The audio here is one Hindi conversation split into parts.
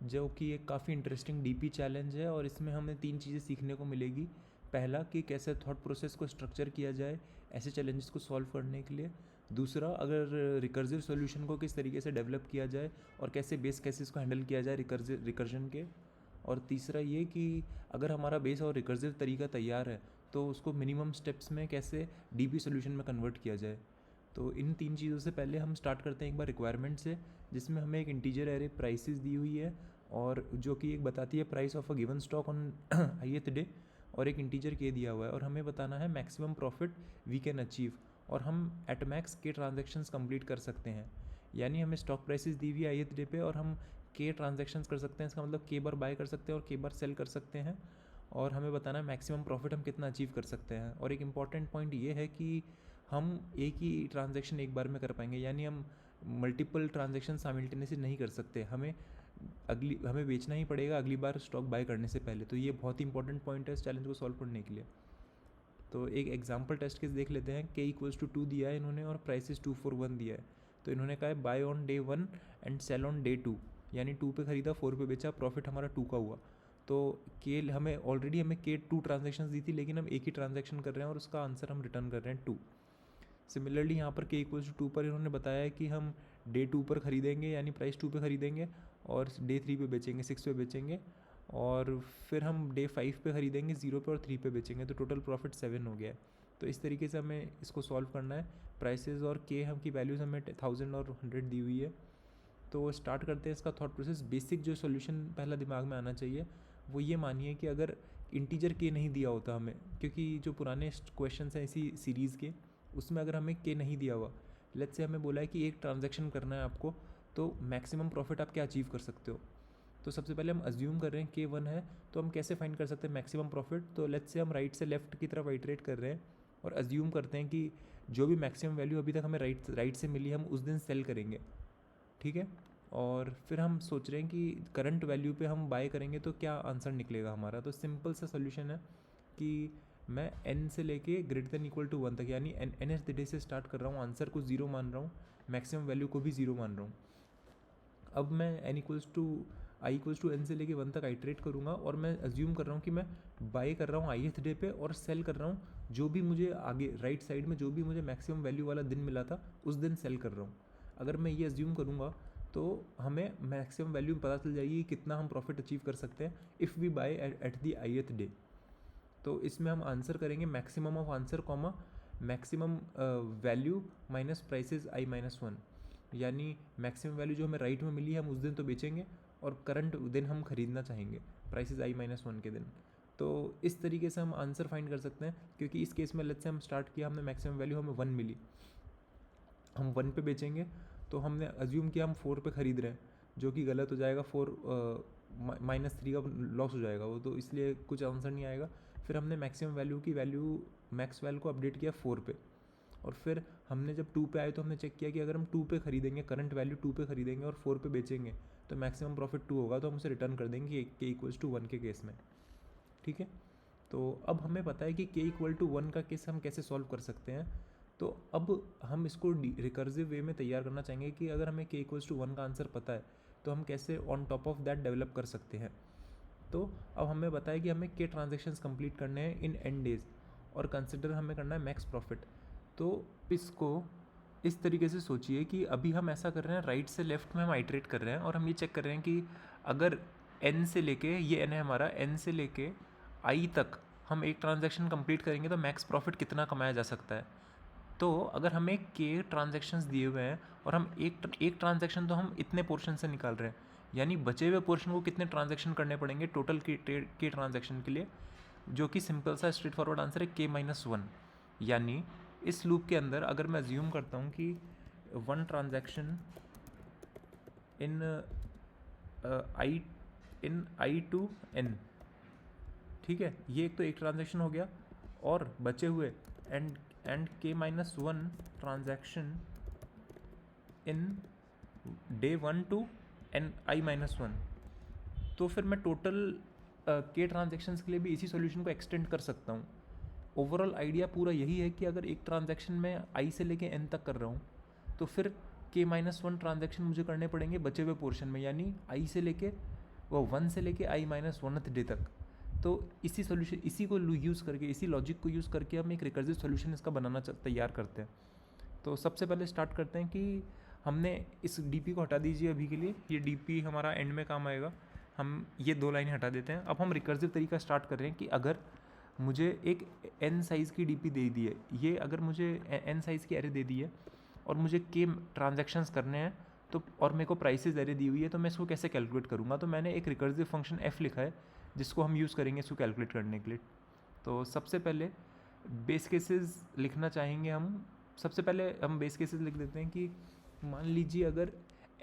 जो कि एक काफ़ी इंटरेस्टिंग डीपी चैलेंज है और इसमें हमें 3 चीज़ें सीखने को मिलेगी। पहला कि कैसे थॉट प्रोसेस को स्ट्रक्चर किया जाए ऐसे चैलेंजेस को सॉल्व करने के लिए। दूसरा, अगर रिकर्सिव सॉल्यूशन को किस तरीके से डेवलप किया जाए और कैसे बेस केसेस को हैंडल किया जाए रिकर्जन के। और तीसरा ये कि अगर हमारा बेस और रिकर्सिव तरीका तैयार है तो उसको मिनिमम स्टेप्स में कैसे डीपी सॉल्यूशन में कन्वर्ट किया जाए। तो इन 3 चीज़ों से पहले हम स्टार्ट करते हैं एक बार रिक्वायरमेंट से, जिसमें हमें एक इंटीजर एरे प्राइसेस दी हुई है और जो कि एक बताती है price of a given stock on ith day, और एक इंटीजर के दिया हुआ है और हमें बताना है maximum profit we can achieve, और हम एट मैक्स के ट्रांजेक्शन्स कंप्लीट कर सकते हैं। यानी हमें स्टॉक प्राइसेस दी हुई है ith डे पे और हम के ट्रांजेक्शन्स कर सकते हैं। इसका मतलब के बार बाय कर सकते हैं और के बार सेल कर सकते हैं, और हमें बताना है मैक्सिमम प्रॉफिट हम कितना अचीव कर सकते हैं। और एक इम्पॉर्टेंट पॉइंट ये है कि हम एक ही ट्रांजैक्शन एक बार में कर पाएंगे, यानी हम मल्टीपल ट्रांजैक्शन साइमल्टेनियसली नहीं कर सकते। हमें बेचना ही पड़ेगा अगली बार स्टॉक बाय करने से पहले। तो ये बहुत ही इंपॉर्टेंट पॉइंट है इस चैलेंज को सॉल्व करने के लिए। तो एक एग्जांपल टेस्ट केस देख लेते हैं। के इक्वल्स टू 2 दिया है इन्होंने और प्राइसेस 2 for 1 दिया है। तो इन्होंने कहा है buy on day 1 and sell on day 2, यानी 2 पे खरीदा 4 पे बेचा, प्रॉफिट हमारा 2 का हुआ। तो के हमें के 2 ट्रांजेक्शन दी थी, लेकिन हम एक ही ट्रांजेक्शन कर रहे हैं और उसका आंसर हम रिटर्न कर रहे हैं 2। सिमिलरली यहाँ पर के इक्वल्स टू 2 पर इन्होंने बताया है कि हम डे 2 पर ख़रीदेंगे, यानी प्राइस 2 पे ख़रीदेंगे और डे 3 पे बेचेंगे, 6 पे बेचेंगे, और फिर हम डे 5 पे ख़रीदेंगे 0 पे और 3 पे बेचेंगे। तो टोटल प्रॉफिट 7 हो गया है। तो इस तरीके से हमें इसको सॉल्व करना है। प्राइसेस और के हम की वैल्यूज़ हमें 1000 और 100 दी हुई है। तो स्टार्ट करते हैं इसका थॉट प्रोसेस। बेसिक जो सॉल्यूशन पहला दिमाग में आना चाहिए वो ये मानिए कि अगर इंटीजर के नहीं दिया होता हमें, क्योंकि जो पुराने क्वेश्चन हैं इसी सीरीज़ के, उसमें अगर हमें के नहीं दिया हुआ, लेट्स से हमें बोला है कि एक ट्रांजैक्शन करना है आपको, तो मैक्सिमम प्रॉफिट आप क्या अचीव कर सकते हो। तो सबसे पहले हम अज्यूम कर रहे हैं के 1 है, तो हम कैसे फाइंड कर सकते हैं मैक्सिमम प्रॉफिट। तो लेट्स से हम राइट से लेफ्ट की तरफ आइटरेट कर रहे हैं और अज्यूम करते हैं कि जो भी मैक्सिमम वैल्यू अभी तक हमें राइट से मिली हम उस दिन सेल करेंगे, ठीक है। और फिर हम सोच रहे हैं कि करंट वैल्यू पे हम बाय करेंगे तो क्या आंसर निकलेगा हमारा। तो सिंपल सा सोल्यूशन है कि मैं n से लेके ग्रेटर देन इक्वल टू 1 तक, यानी nth डे से स्टार्ट कर रहा हूँ, आंसर को 0 मान रहा हूँ, मैक्सिमम वैल्यू को भी 0 मान रहा हूँ। अब मैं i इक्वल्स टू n से लेके 1 तक आइट्रेट करूँगा और मैं अज्यूम कर रहा हूँ कि मैं बाय कर रहा हूँ ith डे पे और सेल कर रहा हूँ जो भी मुझे आगे राइट साइड में जो भी मुझे मैक्सिमम वैल्यू वाला दिन मिला था उस दिन सेल कर रहा हूँ। अगर मैं ये अज्यूम करूँगा तो हमें मैक्सिमम वैल्यू पता चल जाएगी कितना हम प्रॉफिट अचीव कर सकते हैं if we buy at the ith day. तो इसमें हम आंसर करेंगे maximum of answer comma maximum value minus prices i-1, यानी मैक्सिमम वैल्यू जो हमें राइट में मिली है हम उस दिन तो बेचेंगे और करंट दिन हम खरीदना चाहेंगे प्राइसेस i-1 के दिन। तो इस तरीके से हम आंसर फाइंड कर सकते हैं, क्योंकि इस केस में लेट्स से हम स्टार्ट किया, हमने मैक्सिमम वैल्यू हमें 1 मिली, हम 1 पे बेचेंगे, तो हमने अज्यूम किया हम 4 पे ख़रीद रहे हैं, जो कि गलत हो जाएगा। 4 -3 का लॉस हो जाएगा वो, तो इसलिए कुछ आंसर नहीं आएगा। फिर हमने मैक्सिमम वैल्यू की मैक्स वैल्यू को अपडेट किया 4 पे, और फिर हमने जब 2 पे आए तो हमने चेक किया कि अगर हम 2 पे ख़रीदेंगे, करंट वैल्यू 2 पे ख़रीदेंगे और 4 पे बेचेंगे तो मैक्सिमम प्रॉफिट 2 होगा, तो हम उसे रिटर्न कर देंगे के इक्वल्स टू 1 के केस में, ठीक है। तो अब हमें पता है कि के इक्वल टू 1 का केस हम कैसे सॉल्व कर सकते हैं। तो अब हम इसको रिकर्सिव वे में तैयार करना चाहेंगे कि अगर हमें के इक्वल्स टू 1 का आंसर पता है तो हम कैसे on top of that develop कर सकते हैं। तो अब हमें बताया कि हमें के ट्रांजेक्शन्स कंप्लीट करने हैं इन n डेज़ और कंसिडर हमें करना है मैक्स प्रॉफिट। तो इसको इस तरीके से सोचिए कि अभी हम ऐसा कर रहे हैं, राइट से लेफ्ट में हम आइट्रेट कर रहे हैं और हम ये चेक कर रहे हैं कि अगर n से लेके, ये n है हमारा, n से लेके i तक हम एक ट्रांजैक्शन कंप्लीट करेंगे तो मैक्स प्रॉफिट कितना कमाया जा सकता है। तो अगर हमें के ट्रांजैक्शंस दिए हुए हैं और हम एक ट्रांजैक्शन तो हम इतने पोर्शन से निकाल रहे हैं, यानी बचे हुए पोर्शन को कितने ट्रांजैक्शन करने पड़ेंगे टोटल के ट्रांजैक्शन के लिए, जो कि सिंपल सा स्ट्रेट फॉरवर्ड आंसर है k-1। यानी इस लूप के अंदर अगर मैं अज्यूम करता हूँ कि 1 transaction in i to n, ठीक है, ये एक ट्रांजैक्शन हो गया, और बचे हुए and k-1 transaction in day 1 to i-1। तो फिर मैं टोटल के ट्रांजैक्शंस के लिए भी इसी सॉल्यूशन को एक्सटेंड कर सकता हूँ। ओवरऑल आइडिया पूरा यही है कि अगर एक ट्रांजैक्शन में i से लेके n तक कर रहा हूँ तो फिर k-1 ट्रांजैक्शन मुझे करने पड़ेंगे बचे हुए पोर्शन में, यानी i से लेके वो 1 से लेके i-1th डे तक। तो इसी को यूज़ करके, इसी लॉजिक को यूज़ करके हम एक रिकर्सिव सोल्यूशन इसका बनाना तैयार करते हैं। तो सबसे पहले स्टार्ट करते हैं कि हमने इस डीपी को हटा दीजिए अभी के लिए, ये डीपी हमारा एंड में काम आएगा। हम ये 2 लाइनें हटा देते हैं। अब हम रिकर्सिव तरीका स्टार्ट कर रहे हैं कि अगर मुझे एक n साइज़ की डीपी दे दी है, ये अगर मुझे n साइज़ की एरे दे दी है और मुझे k ट्रांजैक्शंस करने हैं, तो और मेरे को प्राइसेस एरे दी हुई है, तो मैं इसको कैसे कैलकुलेट करूँगा। तो मैंने एक रिकर्सिव फंक्शन f लिखा है जिसको हम यूज़ करेंगे इसको कैलकुलेट करने के लिए। तो सबसे पहले बेस केसेस लिखना चाहेंगे हम। सबसे पहले हम बेस केसेस लिख देते हैं कि मान लीजिए अगर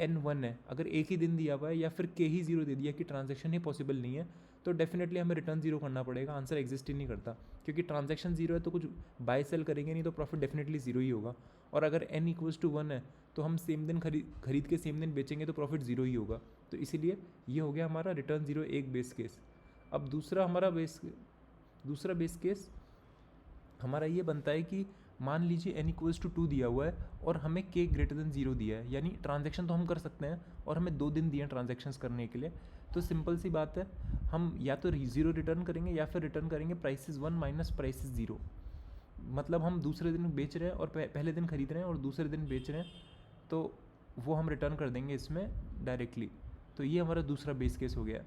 n1 है, अगर एक ही दिन दिया हुआ है या फिर k ही 0 दे दिया कि ट्रांजैक्शन ही पॉसिबल नहीं है, तो डेफिनेटली हमें रिटर्न 0 करना पड़ेगा। आंसर एग्जिस्ट ही नहीं करता, क्योंकि ट्रांजैक्शन 0 है तो कुछ बाय सेल करेंगे नहीं, तो प्रॉफिट डेफिनेटली 0 ही होगा। और अगर n=1 है तो हम सेम दिन खरीद के सेम दिन बेचेंगे तो प्रॉफिट 0 ही होगा। तो इसीलिए ये हो गया हमारा रिटर्न 0 एक बेस केस। अब दूसरा बेस केस हमारा ये बनता है कि मान लीजिए n=2 दिया हुआ है और हमें k > 0 दिया है, यानी ट्रांजैक्शन तो हम कर सकते हैं और हमें 2 दिन दिए हैं ट्रांजैक्शंस करने के लिए। तो सिंपल सी बात है, हम या तो 0 रिटर्न करेंगे या फिर रिटर्न करेंगे प्राइसेस 1 माइनस प्राइसेस 0। मतलब हम दूसरे दिन बेच रहे हैं और पहले दिन खरीद रहे हैं और दूसरे दिन बेच रहे हैं, तो वो हम रिटर्न कर देंगे इसमें डायरेक्टली। तो ये हमारा दूसरा बेस केस हो गया।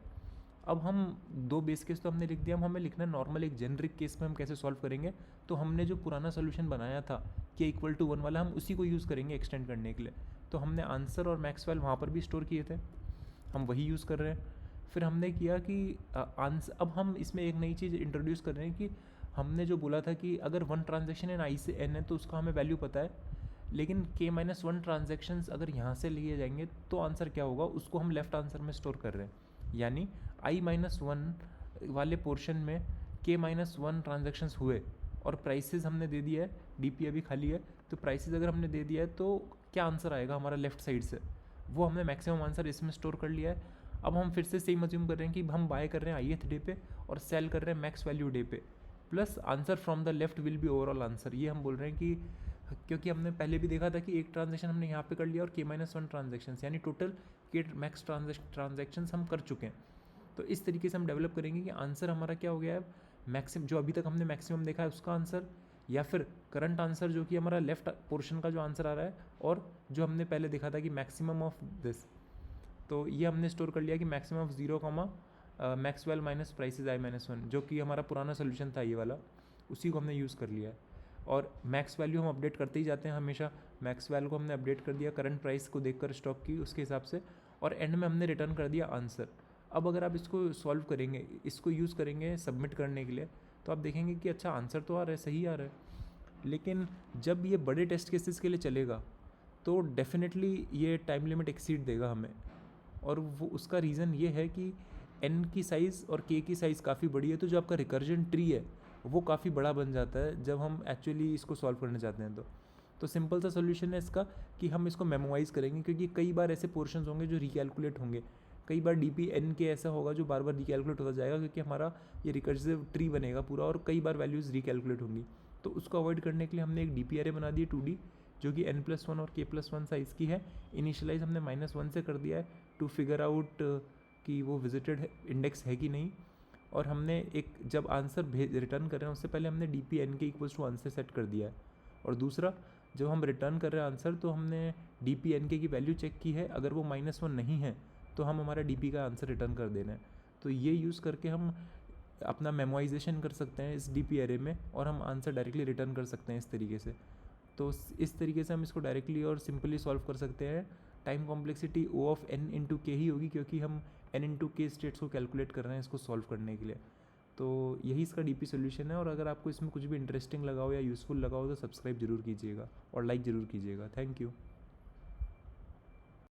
अब हम 2 बेस केस तो हमने लिख दिया, अब हमें लिखना है नॉर्मल एक जेनरिक केस में हम कैसे सॉल्व करेंगे। तो हमने जो पुराना सोल्यूशन बनाया था k=1 वाला, हम उसी को यूज़ करेंगे एक्सटेंड करने के लिए। तो हमने आंसर और मैक्सवेल वहाँ पर भी स्टोर किए थे, हम वही यूज़ कर रहे हैं। फिर हमने किया कि आंसर, अब हम इसमें एक नई चीज़ इंट्रोड्यूस कर रहे हैं कि हमने जो बोला था कि अगर 1 ट्रांजेक्शन है i से n है तो उसका हमें वैल्यू पता है, लेकिन k-1 ट्रांजेक्शन्स अगर यहाँ से लिए जाएंगे तो आंसर क्या होगा, उसको हम लेफ्ट आंसर में स्टोर कर रहे हैं। यानी i-1 वाले पोर्शन में k-1 ट्रांजेक्शन्स हुए और प्राइसेस हमने दे दिया है, डीपी अभी खाली है, तो प्राइसेस अगर हमने दे दिया है तो क्या आंसर आएगा हमारा लेफ्ट साइड से, वो हमने मैक्सिमम आंसर इसमें स्टोर कर लिया है। अब हम फिर से सेम अज्यूम कर रहे हैं कि हम बाय कर रहे हैं ith डे पे और सेल कर रहे हैं मैक्स वैल्यू डे पे, plus answer from the left will be overall answer. ये हम बोल रहे हैं कि क्योंकि हमने पहले भी देखा था कि एक ट्रांजेक्शन हमने यहाँ पे कर लिया और k-1 ट्रांजेक्शन्स, यानी टोटल k मैक्स ट्रांजेक्शन्स हम कर चुके हैं। तो इस तरीके से हम डेवलप करेंगे कि आंसर हमारा क्या हो गया है, मैक्सिमम जो अभी तक हमने मैक्सिमम देखा है उसका आंसर, या फिर करंट आंसर जो कि हमारा लेफ्ट पोर्शन का जो आंसर आ रहा है, और जो हमने पहले देखा था कि मैक्सिमम ऑफ दिस। तो ये हमने स्टोर कर लिया कि maximum of 0, Maxwell minus prices i-1, जो कि हमारा पुराना सोल्यूशन था ये वाला, उसी को हमने यूज़ कर लिया है। और मैक्स वैल्यू हम अपडेट करते ही जाते हैं हमेशा। मैक्स वैल्यू को हमने अपडेट कर दिया करंट प्राइस को देखकर स्टॉक की, उसके हिसाब से, और एंड में हमने रिटर्न कर दिया आंसर। अब अगर आप इसको सॉल्व करेंगे, इसको यूज़ करेंगे सबमिट करने के लिए, तो आप देखेंगे कि अच्छा आंसर तो आ रहा है, सही आ रहा है। लेकिन जब ये बड़े टेस्ट केसेस के लिए चलेगा तो डेफिनेटली ये टाइम लिमिट एक्सीड देगा हमें, और वो उसका रीज़न ये है कि n की साइज़ और k की साइज़ काफ़ी बड़ी है, तो जो आपका रिकर्जन ट्री है वो काफ़ी बड़ा बन जाता है जब हम एक्चुअली इसको सॉल्व करने जाते हैं। तो सिंपल सा सोल्यूशन है इसका कि हम इसको मेमोराइज़ करेंगे, क्योंकि कई बार ऐसे पोर्शंस होंगे जो रिकैलकुलेट होंगे, कई बार DP(n) के ऐसा होगा जो बार बार रिकैलकुलेट होता जाएगा, क्योंकि हमारा ये रिकर्सिव ट्री बनेगा पूरा, और कई बार वैल्यूज़ रिकैलकुलेट होंगी। तो उसको अवॉइड करने के लिए हमने एक DP एरे बना दी 2D, जो कि n+1 और k+1 साइज़ की है। इनिशियलाइज हमने -1 से कर दिया है टू फिगर आउट कि वो विजिटेड इंडेक्स है कि नहीं। और हमने एक जब आंसर रिटर्न कर रहे हैं उससे पहले हमने DP(n) के इक्वल्स टू आंसर सेट कर दिया है। और दूसरा, जब हम रिटर्न कर रहे हैं आंसर तो हमने DP(n) की वैल्यू चेक की है, अगर वो -1 नहीं है तो हम हमारा DP का आंसर रिटर्न कर देना है। तो ये यूज़ करके हम अपना मेमोराइजेशन कर सकते हैं इस DP एरे में, और हम आंसर डायरेक्टली रिटर्न कर सकते हैं इस तरीके से। तो इस तरीके से हम इसको डायरेक्टली और सिंपली सॉल्व कर सकते हैं। टाइम कॉम्प्लेक्सिटी O(n) × k ही होगी, क्योंकि हम n × k स्टेट्स को कैलकुलेट कर रहे हैं इसको सॉल्व करने के लिए। तो यही इसका DP सोल्यूशन है। और अगर आपको इसमें कुछ भी इंटरेस्टिंग लगा हो या यूज़फुल लगा हो तो सब्सक्राइब जरूर कीजिएगा और लाइक ज़रूर कीजिएगा। Thank you.